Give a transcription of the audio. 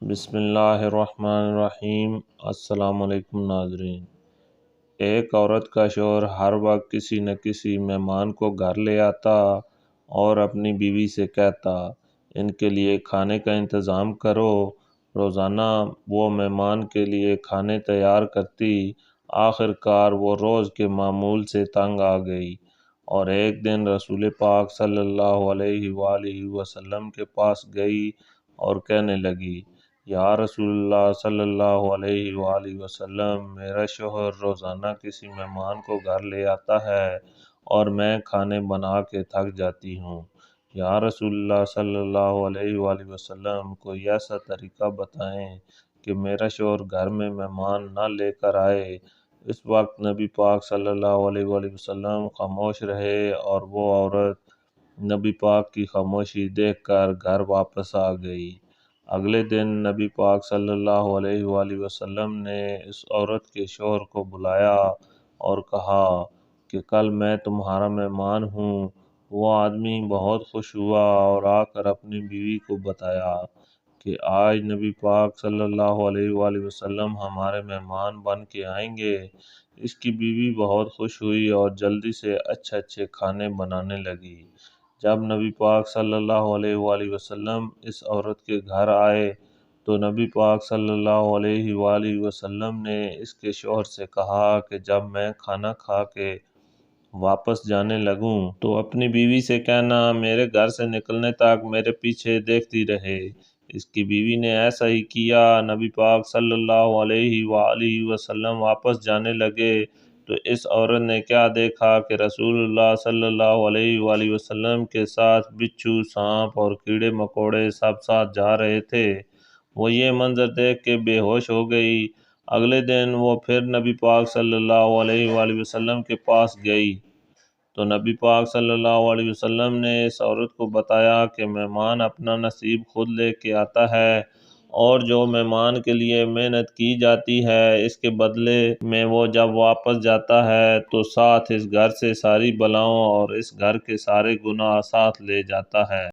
بسم اللہ الرحمن الرحیم۔ السلام علیکم ناظرین۔ ایک عورت کا شوہر ہر وقت کسی نہ کسی مہمان کو گھر لے آتا اور اپنی بیوی سے کہتا، ان کے لیے کھانے کا انتظام کرو۔ روزانہ وہ مہمان کے لیے کھانے تیار کرتی۔ آخر کار وہ روز کے معمول سے تنگ آ گئی اور ایک دن رسول پاک صلی اللہ علیہ وآلہ وسلم کے پاس گئی اور کہنے لگی، یا رسول اللہ صلی اللہ علیہ وآلہ وسلم، میرا شوہر روزانہ کسی مہمان کو گھر لے آتا ہے اور میں کھانے بنا کے تھک جاتی ہوں۔ یا رسول اللہ صلی اللہ علیہ وآلہ وسلم، کوئی ایسا طریقہ بتائیں کہ میرا شوہر گھر میں مہمان نہ لے کر آئے۔ اس وقت نبی پاک صلی اللہ علیہ وآلہ وسلم خاموش رہے اور وہ عورت نبی پاک کی خاموشی دیکھ کر گھر واپس آ گئی۔ اگلے دن نبی پاک صلی اللہ علیہ وآلہ وسلم نے اس عورت کے شوہر کو بلایا اور کہا کہ کل میں تمہارا مہمان ہوں۔ وہ آدمی بہت خوش ہوا اور آ کر اپنی بیوی کو بتایا کہ آج نبی پاک صلی اللہ علیہ وآلہ وسلم ہمارے مہمان بن کے آئیں گے۔ اس کی بیوی بہت خوش ہوئی اور جلدی سے اچھے کھانے بنانے لگی۔ جب نبی پاک صلی اللہ علیہ وآلہ وسلم اس عورت کے گھر آئے تو نبی پاک صلی اللہ علیہ وآلہ وسلم نے اس کے شوہر سے کہا کہ جب میں کھانا کھا کے واپس جانے لگوں تو اپنی بیوی سے کہنا میرے گھر سے نکلنے تک میرے پیچھے دیکھتی رہے۔ اس کی بیوی نے ایسا ہی کیا۔ نبی پاک صلی اللہ علیہ وآلہ وسلم واپس جانے لگے تو اس عورت نے کیا دیکھا کہ رسول اللہ صلی اللہ علیہ وآلہ وسلم کے ساتھ بچھو، سانپ اور کیڑے مکوڑے سب ساتھ جا رہے تھے۔ وہ یہ منظر دیکھ کے بے ہوش ہو گئی۔ اگلے دن وہ پھر نبی پاک صلی اللہ علیہ وآلہ وسلم کے پاس گئی تو نبی پاک صلی اللہ علیہ وسلم نے اس عورت کو بتایا کہ مہمان اپنا نصیب خود لے کے آتا ہے اور جو مہمان کے لیے محنت کی جاتی ہے اس کے بدلے میں وہ جب واپس جاتا ہے تو ساتھ اس گھر سے ساری بلاؤں اور اس گھر کے سارے گناہ ساتھ لے جاتا ہے۔